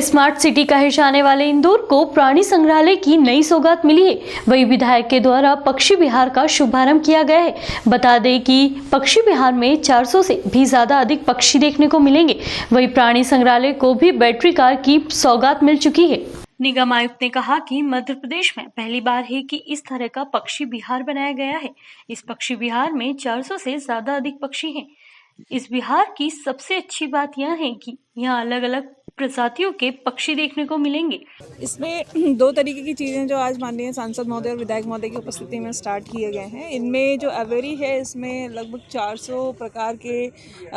Smart city कहे जाने वाले इंदौर को प्राणी संग्रहालय की नई सौगात मिली है। वही विधायक के द्वारा पक्षी विहार का शुभारंभ किया गया है। बता दें कि पक्षी विहार में 400 से भी ज्यादा अधिक पक्षी देखने को मिलेंगे। वही प्राणी संग्रहालय को भी बैटरी कार की सौगात मिल चुकी है। निगम आयुक्त ने कहा कि मध्य प्रदेश में पहली बार है कि इस तरह का पक्षी विहार बनाया गया है। इस पक्षी विहार में 400 से ज्यादा अधिक पक्षी हैं। इस विहार की सबसे अच्छी बात यह है कि यहाँ अलग अलग प्रजातियों के पक्षी देखने को मिलेंगे। इसमें दो तरीके की चीज़ें जो आज माननीय सांसद महोदय और विधायक महोदय की उपस्थिति में स्टार्ट किए गए हैं। इनमें जो एवेरी है, इसमें लगभग 400 प्रकार के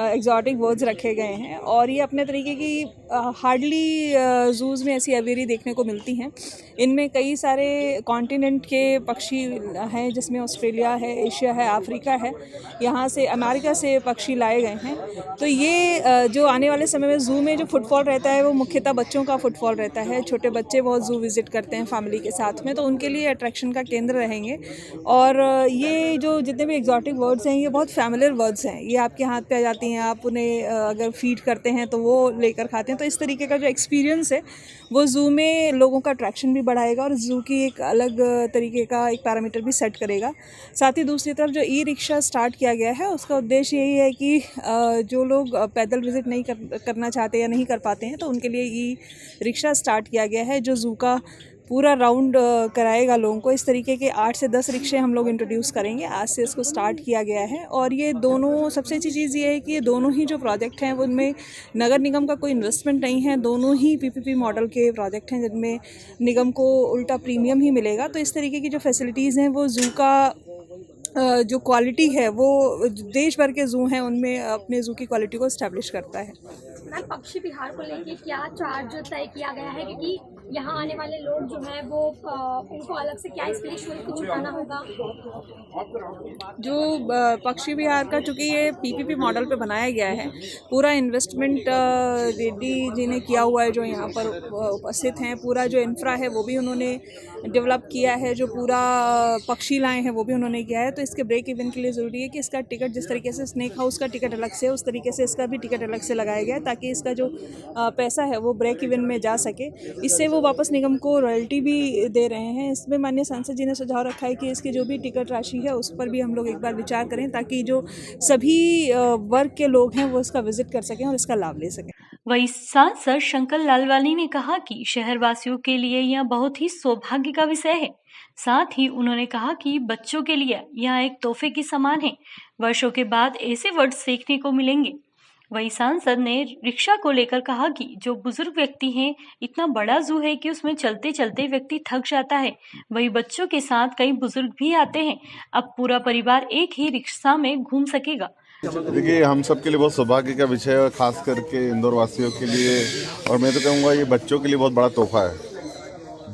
एग्जॉटिक बर्ड्स रखे गए हैं और ये अपने तरीके की हार्डली जूज़ में ऐसी एवेरी देखने को मिलती हैं। इनमें कई सारे कॉन्टिनेंट के पक्षी हैं, जिसमें ऑस्ट्रेलिया है, एशिया है, अफ्रीका है, यहाँ से अमेरिका से पक्षी लाए गए हैं। तो ये जो आने वाले समय में ज़ू में जो फुटफॉल रहता है वो मुख्यतः बच्चों का फुटफॉल रहता है। छोटे बच्चे बहुत ज़ू विज़िट करते हैं फैमिली के साथ में, तो उनके लिए अट्रैक्शन का केंद्र रहेंगे। और ये जो जितने भी एग्जॉटिक बर्ड्स हैं, ये बहुत फैमिलियर बर्ड्स हैं। ये आपके हाथ पे आ जाती हैं, आप उन्हें अगर फीड करते हैं तो वो लेकर खाते हैं। तो इस तरीके का जो एक्सपीरियंस है वो ज़ू में लोगों का अट्रैक्शन भी बढ़ाएगा और ज़ू की एक अलग तरीके का एक पैरामीटर भी सेट करेगा। साथ ही दूसरी तरफ जो ई रिक्शा स्टार्ट किया गया है, उसका उद्देश्य यही है कि जो लोग पैदल विज़िट नहीं करना चाहते या नहीं कर पाते हैं, तो उनके लिए ई रिक्शा स्टार्ट किया गया है, जो ज़ू का पूरा राउंड कराएगा लोगों को। इस तरीके के 8 से 10 रिक्शे हम लोग इंट्रोड्यूस करेंगे। आज से इसको स्टार्ट किया गया है और ये दोनों, सबसे अच्छी चीज़ ये है कि ये दोनों ही जो प्रोजेक्ट हैं उनमें नगर निगम का कोई इन्वेस्टमेंट नहीं है। दोनों ही पीपीपी मॉडल के प्रोजेक्ट हैं, जिनमें निगम को उल्टा प्रीमियम ही मिलेगा। तो इस तरीके की जो फैसिलिटीज़ हैं वो ज़ू का जो क्वालिटी है, वो देश भर के ज़ू हैं उनमें अपने ज़ू की क्वालिटी को इस्टेब्लिश करता है। मैम, पक्षी विहार को लेके क्या चार्ज तय किया गया है, क्योंकि यहाँ आने वाले लोग जो हैं वो उनको अलग से क्या इसके लिए शुल्क चुकाना होगा? जो पक्षी विहार का, चूँकि ये पीपीपी मॉडल पे बनाया गया है, पूरा इन्वेस्टमेंट रेड्डी जी ने किया हुआ है, जो यहाँ पर उपस्थित हैं। पूरा जो इंफ्रा है वो भी उन्होंने डेवलप किया है, जो पूरा पक्षी लाए हैं वो भी उन्होंने किया है। तो इसके ब्रेक इवन के लिए ज़रूरी है कि इसका टिकट, जिस तरीके से स्नेक हाउस का टिकट अलग से है, उस तरीके से इसका भी टिकट अलग से लगाया गया है, ताकि इसका जो पैसा है वो ब्रेक इवन में जा सके। इससे वो वापस निगम को रॉयल्टी भी दे रहे हैं। इसमें माननीय सांसद जी ने सुझाव रखा है कि इसकी जो भी टिकट राशि है उस पर भी हम लोग एक बार विचार करें, ताकि जो सभी वर्ग के लोग हैं वो इसका विजिट कर सकें और इसका लाभ ले सकें। वही सांसद शंकर लालवानी ने कहा कि शहरवासियों के लिए यह बहुत ही सौभाग्य का विषय है। साथ ही उन्होंने कहा कि बच्चों के लिए यह एक तोहफे की समान है। वर्षों के बाद ऐसे वर्ड सीखने को मिलेंगे। वही सांसद ने रिक्शा को लेकर कहा कि जो बुजुर्ग व्यक्ति हैं, इतना बड़ा जू है कि उसमें चलते चलते व्यक्ति थक जाता है। वही बच्चों के साथ कई बुजुर्ग भी आते हैं। अब पूरा परिवार एक ही रिक्शा में घूम सकेगा। देखिए, हम सब के लिए बहुत सौभाग्य का विषय है, खास करके इंदौर वासियों के लिए, और मैं तो कहूँगा ये बच्चों के लिए बहुत बड़ा तोहफा है।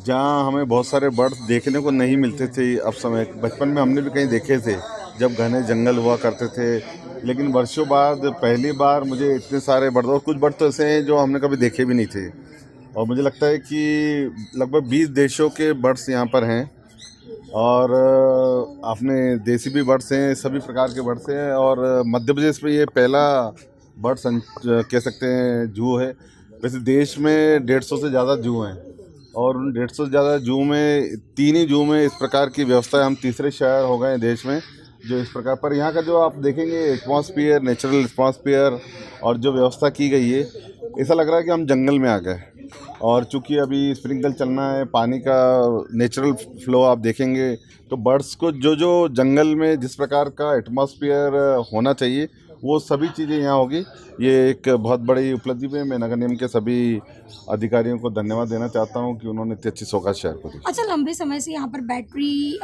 जहाँ हमें बहुत सारे बर्ड्स देखने को नहीं मिलते थे, अब समय बचपन में हमने भी कहीं देखे थे जब घने जंगल हुआ करते थे, लेकिन वर्षों बाद पहली बार मुझे इतने सारे बर्ड, और कुछ बर्ड तो ऐसे हैं जो हमने कभी देखे भी नहीं थे। और मुझे लगता है कि लगभग 20 देशों के बर्ड्स यहाँ पर हैं और अपने देसी भी बर्ड्स हैं, सभी प्रकार के बर्ड्स हैं। और मध्य प्रदेश में ये पहला बर्ड कह सकते हैं जू है। वैसे देश में 150 से ज़्यादा जू हैं और उन 150 से ज़्यादा जू में 3 ही जू में इस प्रकार की व्यवस्था है। हम तीसरे शहर हो गए देश में जो इस प्रकार पर। यहाँ का जो आप देखेंगे एटमॉस्फेयर, नेचुरल एटमॉस्फेयर और जो व्यवस्था की गई है, ऐसा लग रहा है कि हम जंगल में आ गए। और चूंकि अभी स्प्रिंकल चलना है, पानी का नेचुरल फ्लो आप देखेंगे, तो बर्ड्स को जो जंगल में जिस प्रकार का एटमॉस्फेयर होना चाहिए वो सभी चीज़ें यहाँ होगी। ये एक बहुत बड़ी उपलब्धि में मैं नगर निगम के सभी अधिकारियों को धन्यवाद देना चाहता हूँ कि उन्होंने इतनी अच्छी सौगात शहर को दी। अच्छा, लंबे समय से यहाँ पर बैटरी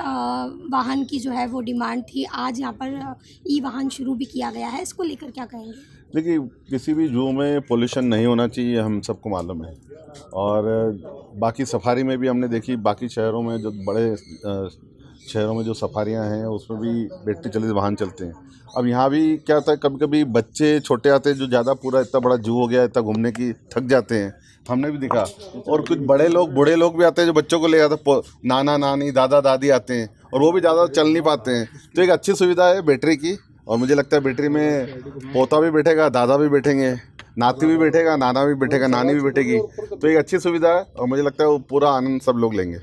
वाहन की जो है वो डिमांड थी। आज यहाँ पर ई वाहन शुरू भी किया गया है, इसको लेकर क्या कहेंगे? देखिए, किसी भी जू में पोल्यूशन नहीं होना चाहिए, हम सबको मालूम है। और बाकी सफारी में भी हमने देखी, बाकी शहरों में जो बड़े शहरों में जो सफारियां हैं उसमें भी बैटरी चलित वाहन चलते हैं। अब यहाँ भी क्या होता है, कभी कभी बच्चे छोटे आते हैं जो ज़्यादा, पूरा इतना बड़ा जू हो गया, इतना घूमने की थक जाते हैं, हमने भी देखा। और कुछ बड़े लोग, बूढ़े लोग भी आते हैं जो बच्चों को ले जाते हैं, नाना नानी दादा दादी आते हैं और वो भी ज़्यादा चल नहीं पाते हैं। तो एक अच्छी सुविधा है बैटरी की, और मुझे लगता है बैटरी में पोता भी बैठेगा, दादा भी बैठेंगे नाती भी बैठेगा, नाना भी बैठेगा, नानी भी बैठेगी, तो एक अच्छी सुविधा है और मुझे लगता है वो पूरा आनंद सब लोग लेंगे।